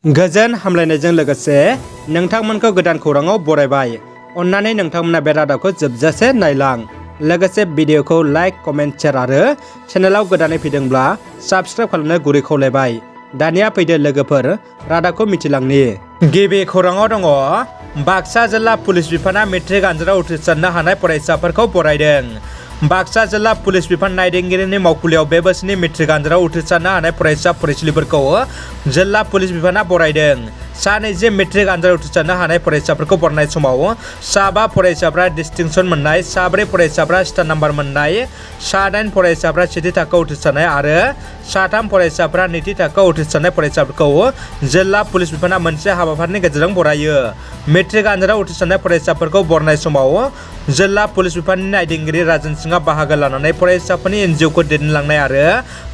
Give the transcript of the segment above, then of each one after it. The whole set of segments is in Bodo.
गोजोन हामलायनायजों लोगोसे नोंथांमोनखौ गोदान खौराङाव बरायबाय। अन्नानै नोंथांमोना बे रादाबखौ जोबजासे नायलां। लोगोसे भिडिअखौ लाइक, कमेन्ट, शेयार आरो चेनेलाव गोदानै फैदोंब्ला साबस्क्राइब खालामनो गुरै खावलायबाय। दानिया फैदो लोगोफोर रादाबखौ मिथिलांनि। गिबि खौराङाव दङ बाक्सा जिल्ला पुलिस बिफाना मेट्रिक आनजादाव उथ्रिसारनो हानाय फरायसाफोरखौ बरायदों। बाक्सा जिल्ला पुलिस बिफान नायदिंगिरिनि मावखुलियाव बे बोसोरनि मेट्रिक आनजादाव उथ्रिसारनो हानाय फरायसा फरायसुलिफोरखौ जिल्ला पुलिस बिफाना बरायदों। सा 20 मेट्रिक आनजादाव उथ्रिसारनो हानाय फरायसाफोरखौ बरायनाय समाव 5 फरायसाफ्रा डिस्टिंसन मोननाय, 4 फरायसाफ्रा स्टार नाम्बार मोननाय, 8 फरायसाफ्रा सेथि थाखोआव उथ्रिसारनाय आरो 3 फरायसाफ्रा नैथि थाखोआव उथ्रिसारनाय फरायसाफोरखौ जिल्ला पुलिस बिफाना मोनसे हाबाफारिनि गेजेरजों बरायो। मेट्रिक आनजादाव उथ्रिसारनाय फरायसाफोरखौ बरायनाय समाव जिल्ला पुलिस बिफाननि नायदिंगिरि राजन सिंहआ बाहागो लानानै फरायसाफोरनि एनजिअखौ दैदेनलांनाय आरो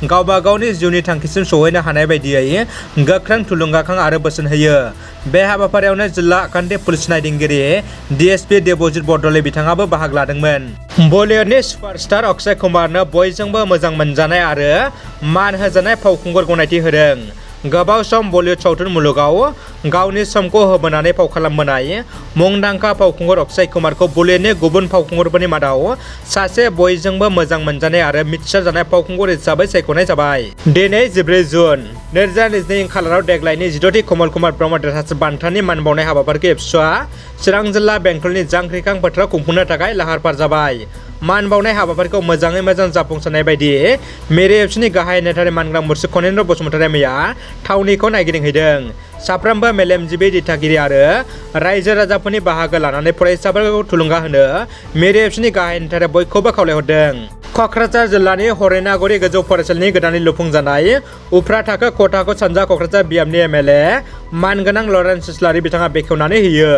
गावबा गावनि जिउनि थांखिसिम सौहैनो हानाय बायदियै गोख्रों थुलुंगाखां आरो बोसोन होयो। बे हाबाफारियावनो जिल्ला आखान्थि पुलिस नायदिंगिरि DSP देबजित बरदलै बिथाङाबो बाहागो लादोंमोन। बलिउडनि सुपारस्टार अक्षय कुमारनो बयजोंबो मोजां मोनजानाय आरो मान होजानाय फावखुंगुर गनायथि होदों। गोबाव सम बलिउड सावथुन मुलुगाव गावनि समखौ होबोनानै फाव खालामबोनाय मुंदांखा फावखुंगुर अक्षय कुमारखौ बलिउडनि गुबुन फावखुंगुरफोरनि मादाव सासे बयजोंबो मोजां मोनजानाय आरो मिथिसारजानाय फावखुंगुर हिसाबै सायख'नाय जाबाय। दिनै 14 जुन 2022 खालाराव देग्लायनि 16थि कमल कुमार ब्रह्म देरहासार बान्थानि मान बावनाय हाबाफारिखौ एबसुआ चिरां जिल्ला बेंटलनि जांख्रिखां फोथाराव खुंफुंनो थाखाय लाहार फाहार जाबाय। मान बावनाय हाबाफारिखौ मोजाङै मोजां जाफुंसारनाय बायदि मेरे एबसुनि गाहाय नेथारि मानग्रा मुरसि खनेन्द्र बसुमतारिया मैया थावनिखौ नायगिदिंहैदों। साफ्रोमबो मेलेमजिबि दिथागिरि आरो रायजो राजाफोरनि बाहागो लानानै फरायसाफोरखौ थुलुंगा होनो मेरे एबसुनि गाहाय नेथारिया बयखौबो खावलायहरदों। क'क्राझार जिल्लानि हरिनागुरि गोजौ फरायसालिनि गोदानै लुफुंजानाय उफ्रा थाखो खथाखौ सानजा क'क्राझार बियाबनि MLA मानगोनां लरेन्स इस्लारि बिथाङा बेखेवनानै होयो।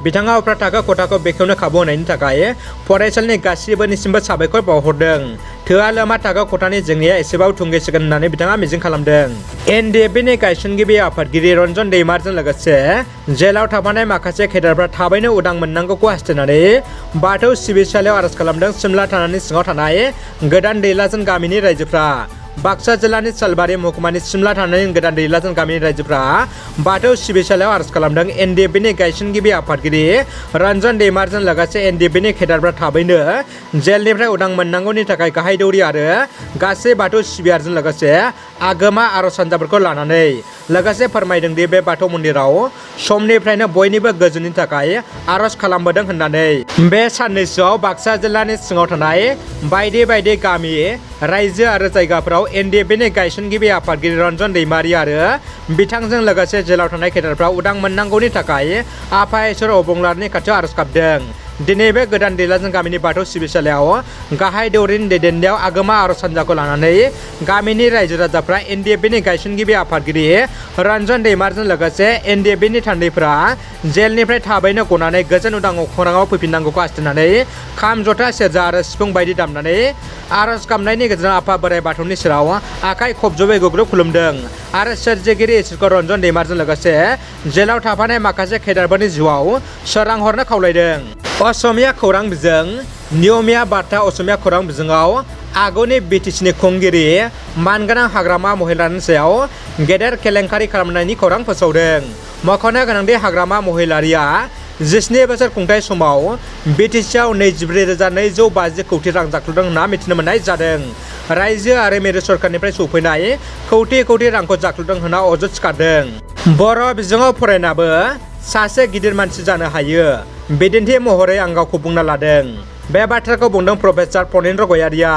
बिथाङा उफ्रा थाखो खथाखौ बेखेवनो खाबु होनायनि थाखाय फरायसालिनि गासिबोनिसिमबो साबायखर बावहरदों। थोआ लोमा थाखो खथानि जेंनाया एसेबाबो थुंगेसिगोन होननानै बिथाङा मिजिं खालामदों। NDFBनि गायसनगिरि आफादगिरि रन्जन दैमारजों लोगोसे जेलाव थाफानाय माखासे केडारफ्रा थाबैनो उदां मोननांगौखौ हास्थायनानै बाथौ सिबिसालियाव आर'ज खालामदों। सिमला थानानि सिङाव थानाय गोदान दैलाजोन गामिनि रायजोफ्रा बाक्सा जिल्लानि सालबारि महकुमानि सिमला थानाय गोदान दैलाजोन गामिनि रायजोफ्रा बाथौ सिबिसालियाव आर'ज खालामदों। NDFBनि गायसनगिरि आफादगिरि रन्जन दैमारजों लोगोसे NDFBनि केडारफ्रा थाबैनो जेलनिफ्राय उदां मोननांगौनि थाखाय गाहाय दौरि आरो गासै बाथौ सिबियारिजों लोगोसे आगोमा आर'ज हान्जाफोरखौ लानानै लोगोसे फोरमायदों दि बे बाथौ मन्दिराव समनिफ्रायनो बयनिबो गोजोननि थाखाय आर'ज खालामबोदों होननानै। बे साननैसोआव बाक्सा जिल्लानि सिङाव थानाय बायदि बायदि गामि, रायजो आरो जायगाफोराव NDFBनि गायसनगिरि आफादगिरि रन्जन दैमारि आरो बिथांजों लोगोसे जेलाव थानाय केडारफ्रा उदां मोननांगौनि थाखाय आफा इसोर अबंलारनि खाथियाव आर'ज गाबदों। दिनै बे गोदान दैलाजोन गामिनि बाथौ सिबिसालियाव गाहाय दौरिनि दैदेननायाव आगोमा आर'ज हान्जाखौ लानानै गामिनि रायजो राजाफ्रा NDFBनि गायसनगिरि आफादगिरि रन्जन दैमारजों लोगोसे NDFBनि थान्दैफोरा जेलनिफ्राय थाबैनो गनानै गोजोन उदां अख्राङाव फैफिननांगौखौ हास्थायनानै खाम, जथा, सेरजा आरो सिफुं बायदि दामनानै आर'ज गाबनायनि गेजेरजों आफा बोराइ बाथौनि सेराव आखाइ खबजबै गुग्रुब खुलुमदों आरो सोरजिगिरि इसोरखौ रन्जन दैमारजों लोगोसे जेलाव थाफानाय माखासे केडारफोरनि जिउआव सोरां हरनो खावलायदों। असमिया खौरां बिजों नियमिया बार्ता असमिया खौरां बिजोङाव आगुनि BTCनि खुंगिरि मानगोनां हाग्रामा महिलानि सायाव गेदेर केलेंकारि खालामनायनि खौरां फोसावदों। मख'नो गोनांदि हाग्रामा महिलारिया 17 बोसोर खुंथाय समाव BTCआव 24,250 कौटि रां जाख्ल'दों होनना मिथिनो मोननाय जादों। रायजो आरो मिरु सरकारनिफ्राय सौफैनाय कौटि रांखौ जाख्ल'दों होनना अजद सिखारदों। बर' बिजोङाव फरायनाबो सासे गिदिर मानसि जानो हायो, बिदिन्थि महरै आं गावखौ बुंना लादों। बे बाथ्राखौ बुंदों प्रफेसार फनेन्द्र गयारिया।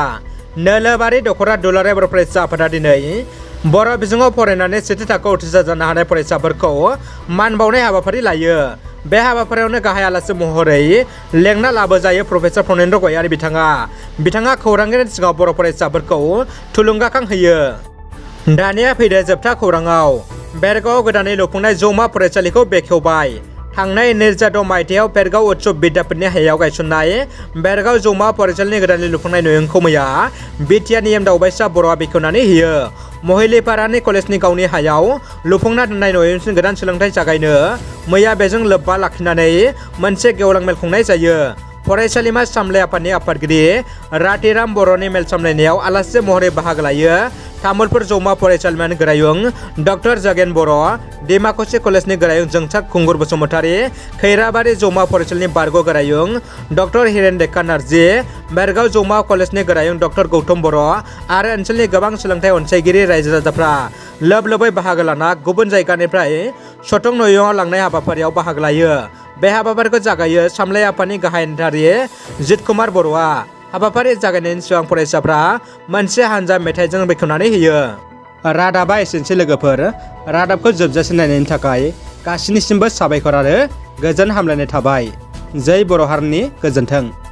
नोलोबारि दख'रा दुलाराय बर' फरायसा आफादा दिनै बर' बिजोङाव फरायनानै सेथि थाखोआव उथ्रिसार जानो हानाय फरायसाफोरखौ मान बावनाय हाबाफारि लायो। बे हाबाफारियावनो गाहाय आलासि महरै लेंना लाबोजायो प्रफेसार फनेन्द्र गयारि बिथाङा खौरांगिरिनि सिगाङाव बर' फरायसाफोरखौ थुलुंगाखां होयो। दानिया फैदो जोबथा खौराङाव। बेरगावआव गोदानै लुफुंनाय जौमा फरायसालिखौ बेखेवबाय। थांनाय 2006 मायथाइयाव बेरगाव उत्सव बिद्यापीठनि हायाव गायसननाय बेरगाव जौमा फरायसालिनि गोदानै लुफुंनाय नयनखौ मैया बिटिआरनि दावबायसा बर'आ बेखेवनानै होयो। महिलिपारानि कलेजनि गावनि हायाव लुफुंना दोननाय नयनसिम गोदान सोलोंथाइ जागायनो मैया बेजों लोब्बा लाखिनानै मोनसे गेवलां मेल खुंनाय जायो। फरायसालिमा सामलाय आफादनि आफादगिरि रातिराम बर'नि मेल सामलायनायाव आलासि महरै बाहागो लायो। तामुलपुर जौमा फरायसालिमानि गोरायुं डक्टर जागेन बर', डिमाकुसि कलेजनि गोरायुं जोंसार खुंगुर बसुमतारी, खैराबारि जौमा फरायसालिनि बारग' गोरायुं डक्टर हिरेन डेक्का नार्जि, बेरगाव जौमा कलेजनि गोरायुं डक्टर गौतम बर' आरो ओनसोलनि गोबां सोलोंथाइ अनसायगिरि रायजो राजाफ्रा लोब लोबै बाहागो लाना गुबुन जायगानिफ्राय सतं नयंआव लांनाय हाबाफारियाव बाहागो लायो। बे हाबाफारिखौ जागायो सामलाय आफादनि गाहाय नेहाथारि जित कुमार बर'आ। हाबाफारि जागायनायनि सिगां फरायसाफ्रा मोनसे हानजा मेथाइजों बेखेवनानै होयो। रादाबा एसेनोसै लोगोफोर, रादाबखौ जोबजासे नायनायनि थाखाय गासिनिसिमबो साबायखर आरो गोजोन हामलायनाय थाबाय। जै बर' हारिनि गोजोन्थों।